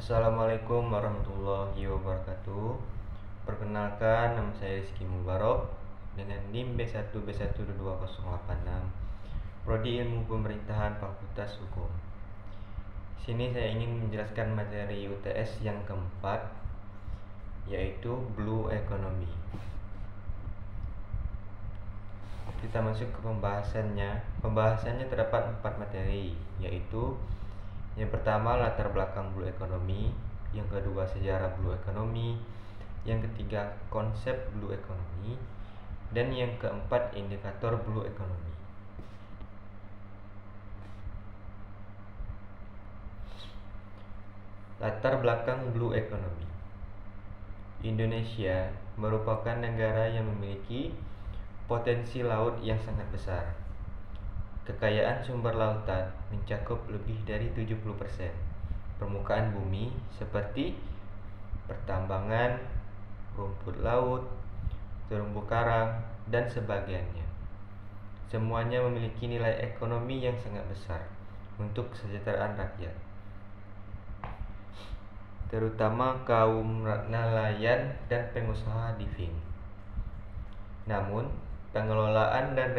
Assalamualaikum warahmatullahi wabarakatuh. Perkenalkan, nama saya Rizky Mubarok dengan NIM B1B12086, Prodi Ilmu Pemerintahan Fakultas Hukum. Sini saya ingin menjelaskan materi UTS yang keempat, yaitu Blue Economy. Kita masuk ke pembahasannya. Pembahasannya terdapat 4 materi, yaitu yang pertama latar belakang Blue Economy, yang kedua sejarah Blue Economy, yang ketiga konsep Blue Economy, dan yang keempat indikator Blue Economy. Latar belakang Blue Economy. Indonesia merupakan negara yang memiliki potensi laut yang sangat besar. Kekayaan sumber lautan mencakup lebih dari 70% permukaan bumi, seperti pertambangan, rumput laut, terumbu karang, dan sebagainya. Semuanya memiliki nilai ekonomi yang sangat besar untuk kesejahteraan rakyat, terutama kaum nelayan dan pengusaha diving. Namun, pengelolaan dan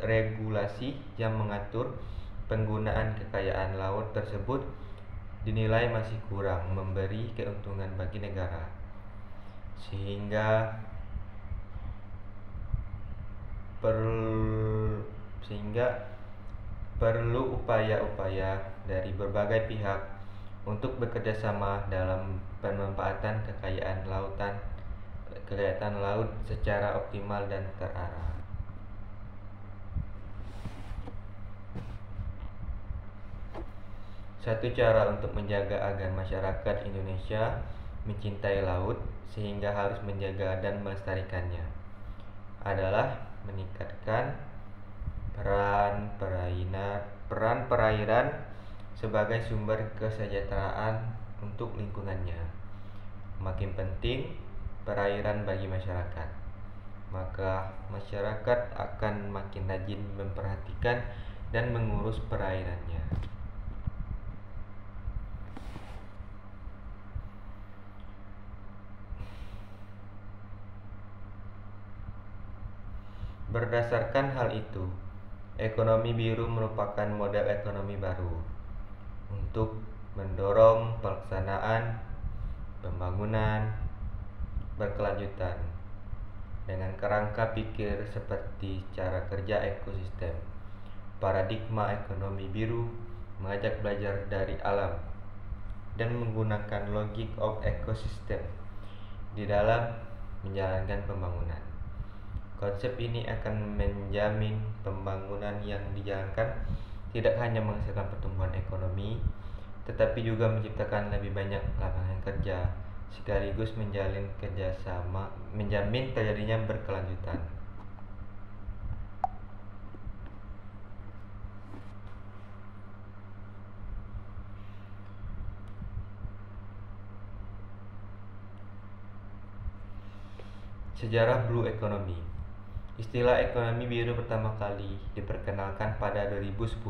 regulasi yang mengatur penggunaan kekayaan laut tersebut dinilai masih kurang memberi keuntungan bagi negara, sehingga perlu upaya-upaya dari berbagai pihak untuk bekerja sama dalam pemanfaatan kekayaan laut secara optimal dan terarah. Satu cara untuk menjaga agar masyarakat Indonesia mencintai laut sehingga harus menjaga dan melestarikannya adalah meningkatkan peran perairan sebagai sumber kesejahteraan untuk lingkungannya. Makin penting perairan bagi masyarakat, maka masyarakat akan makin rajin memperhatikan dan mengurus perairannya. Berdasarkan hal itu, ekonomi biru merupakan model ekonomi baru untuk mendorong pelaksanaan pembangunan berkelanjutan dengan kerangka pikir seperti cara kerja ekosistem. Paradigma ekonomi biru mengajak belajar dari alam dan menggunakan logic of ecosystem di dalam menjalankan pembangunan. Konsep ini akan menjamin pembangunan yang dijalankan tidak hanya menghasilkan pertumbuhan ekonomi, tetapi juga menciptakan lebih banyak lapangan kerja, sekaligus menjamin terjadinya berkelanjutan. Sejarah Blue Economy. Istilah ekonomi biru pertama kali diperkenalkan pada 2010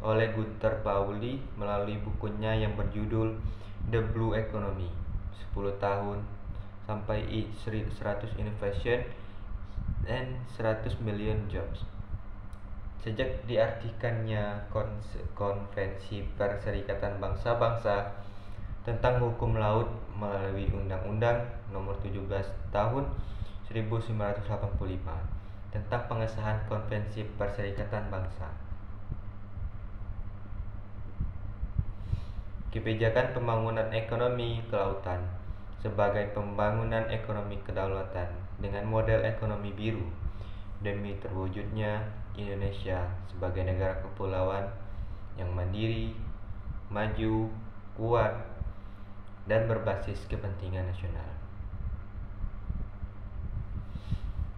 oleh Gunter Pauli melalui bukunya yang berjudul The Blue Economy, 10 tahun sampai 100 Innovation and 100 Million Jobs. Sejak diartikannya Konvensi Perserikatan Bangsa-Bangsa tentang hukum laut melalui Undang-Undang Nomor 17 Tahun 1985 tentang pengesahan Konvensi Perserikatan Bangsa. Kebijakan pembangunan ekonomi kelautan sebagai pembangunan ekonomi kedaulatan dengan model ekonomi biru demi terwujudnya Indonesia sebagai negara kepulauan yang mandiri, maju, kuat, dan berbasis kepentingan nasional.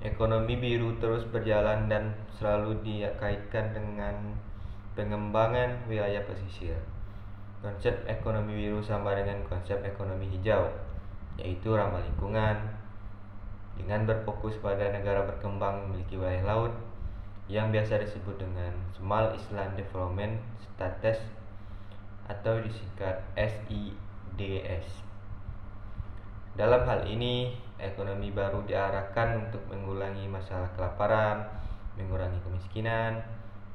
Ekonomi biru terus berjalan dan selalu dikaitkan dengan pengembangan wilayah pesisir. Konsep ekonomi biru sama dengan konsep ekonomi hijau, yaitu ramah lingkungan, dengan berfokus pada negara berkembang memiliki wilayah laut yang biasa disebut dengan Small Island Development Status atau disingkat SIDS. DES. Dalam hal ini, ekonomi baru diarahkan untuk mengurangi masalah kelaparan, mengurangi kemiskinan,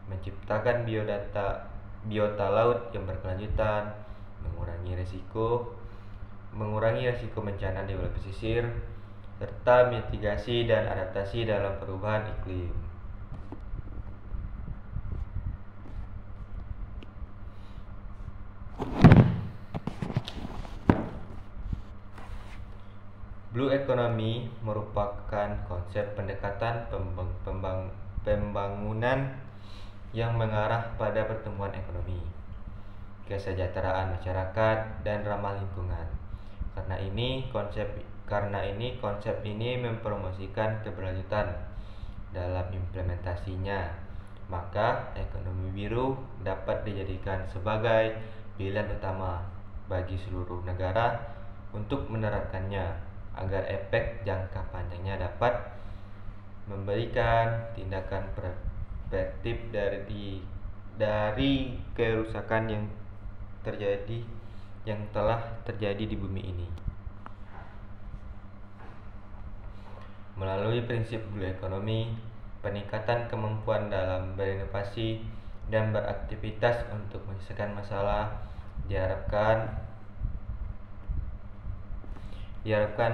menciptakan biota laut yang berkelanjutan, mengurangi resiko bencana di wilayah pesisir, serta mitigasi dan adaptasi dalam perubahan iklim. Blue economy merupakan konsep pendekatan pembangunan yang mengarah pada pertumbuhan ekonomi, kesejahteraan masyarakat, dan ramah lingkungan. Karena ini konsep ini mempromosikan keberlanjutan dalam implementasinya, maka ekonomi biru dapat dijadikan sebagai pilihan utama bagi seluruh negara untuk menerapkannya, agar efek jangka panjangnya dapat memberikan tindakan preventif dari kerusakan yang telah terjadi di bumi ini. Melalui prinsip blue economy, peningkatan kemampuan dalam berinovasi dan beraktivitas untuk menyelesaikan masalah diharapkan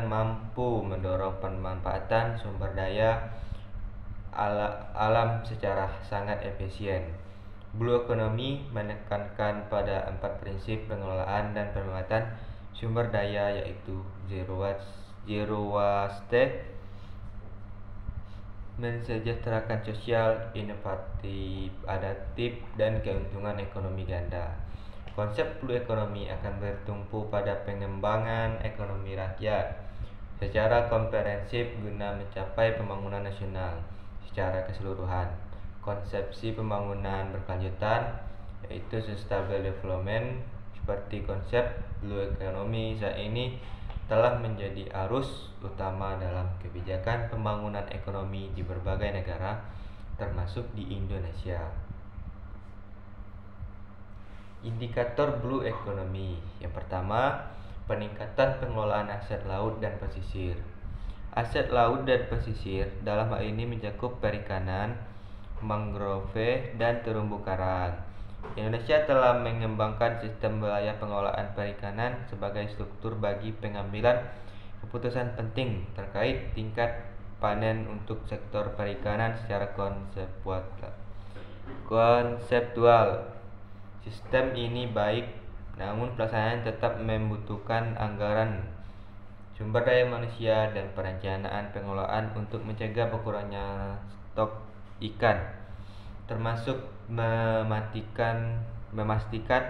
mampu mendorong pemanfaatan sumber daya alam secara sangat efisien. Blue economy menekankan pada 4 prinsip pengelolaan dan pemanfaatan sumber daya, yaitu zero waste, mensejahterakan sosial, inovatif, adaptif, dan keuntungan ekonomi ganda. Konsep blue economy akan bertumpu pada pengembangan ekonomi rakyat secara komprehensif guna mencapai pembangunan nasional secara keseluruhan. Konsepsi pembangunan berkelanjutan, yaitu sustainable development, seperti konsep blue economy saat ini telah menjadi arus utama dalam kebijakan pembangunan ekonomi di berbagai negara, termasuk di Indonesia. Indikator blue economy. Yang pertama, peningkatan pengelolaan aset laut dan pesisir. Aset laut dan pesisir dalam hal ini mencakup perikanan, mangrove, dan terumbu karang. Indonesia telah mengembangkan sistem wilayah pengelolaan perikanan sebagai struktur bagi pengambilan keputusan penting terkait tingkat panen untuk sektor perikanan secara konseptual. Sistem ini baik, namun pelaksanaan tetap membutuhkan anggaran, sumber daya manusia, dan perencanaan pengelolaan untuk mencegah berkurangnya stok ikan, termasuk memastikan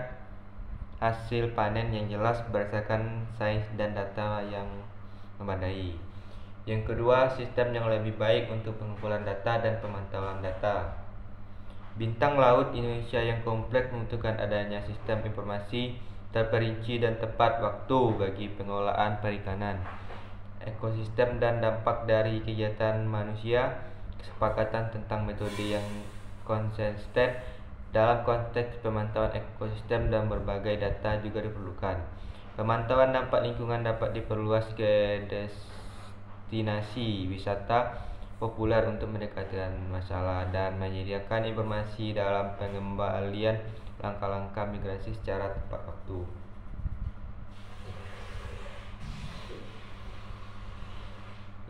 hasil panen yang jelas berdasarkan sains dan data yang memadai. Yang kedua, sistem yang lebih baik untuk pengumpulan data dan pemantauan data. Bintang laut Indonesia yang kompleks membutuhkan adanya sistem informasi terperinci dan tepat waktu bagi pengelolaan perikanan, ekosistem, dan dampak dari kegiatan manusia. Kesepakatan tentang metode yang konsisten dalam konteks pemantauan ekosistem dan berbagai data juga diperlukan. Pemantauan dampak lingkungan dapat diperluas ke destinasi wisata populer untuk mendekatkan masalah dan menyediakan informasi dalam pengembalian langkah-langkah migrasi secara tepat waktu.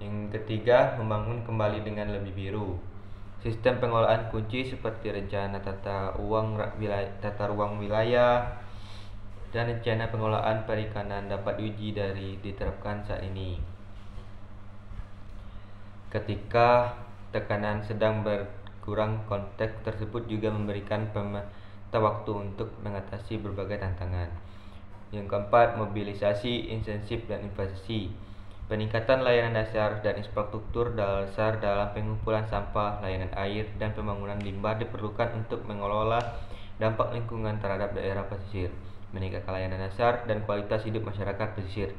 Yang ketiga, membangun kembali dengan lebih biru. Sistem pengelolaan kunci seperti rencana tata ruang wilayah dan rencana pengelolaan perikanan dapat diterapkan saat ini. Ketika tekanan sedang berkurang, konteks tersebut juga memberikan pemeta waktu untuk mengatasi berbagai tantangan. Yang keempat, mobilisasi insentif dan investasi. Peningkatan layanan dasar dan infrastruktur dasar dalam pengumpulan sampah, layanan air, dan pembangunan limbah diperlukan untuk mengelola dampak lingkungan terhadap daerah pesisir, meningkatkan layanan dasar dan kualitas hidup masyarakat pesisir,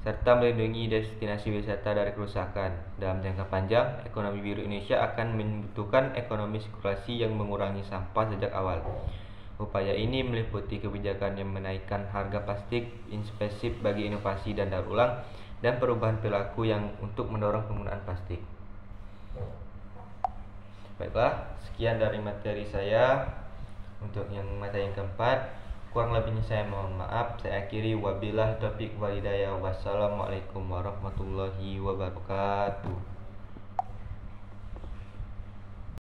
serta melindungi destinasi wisata dari kerusakan. Dalam jangka panjang, ekonomi biru Indonesia akan membutuhkan ekonomi sirkulasi yang mengurangi sampah sejak awal, Upaya ini meliputi kebijakan yang menaikkan harga plastik, insentif bagi inovasi dan daur ulang, dan perubahan perilaku yang untuk mendorong penggunaan plastik. Baiklah, sekian dari materi saya untuk yang materi yang keempat. Kurang lebihnya saya mohon maaf. Saya akhiri, wabillahi taufiq wal hidayah. Wassalamualaikum warahmatullahi wabarakatuh.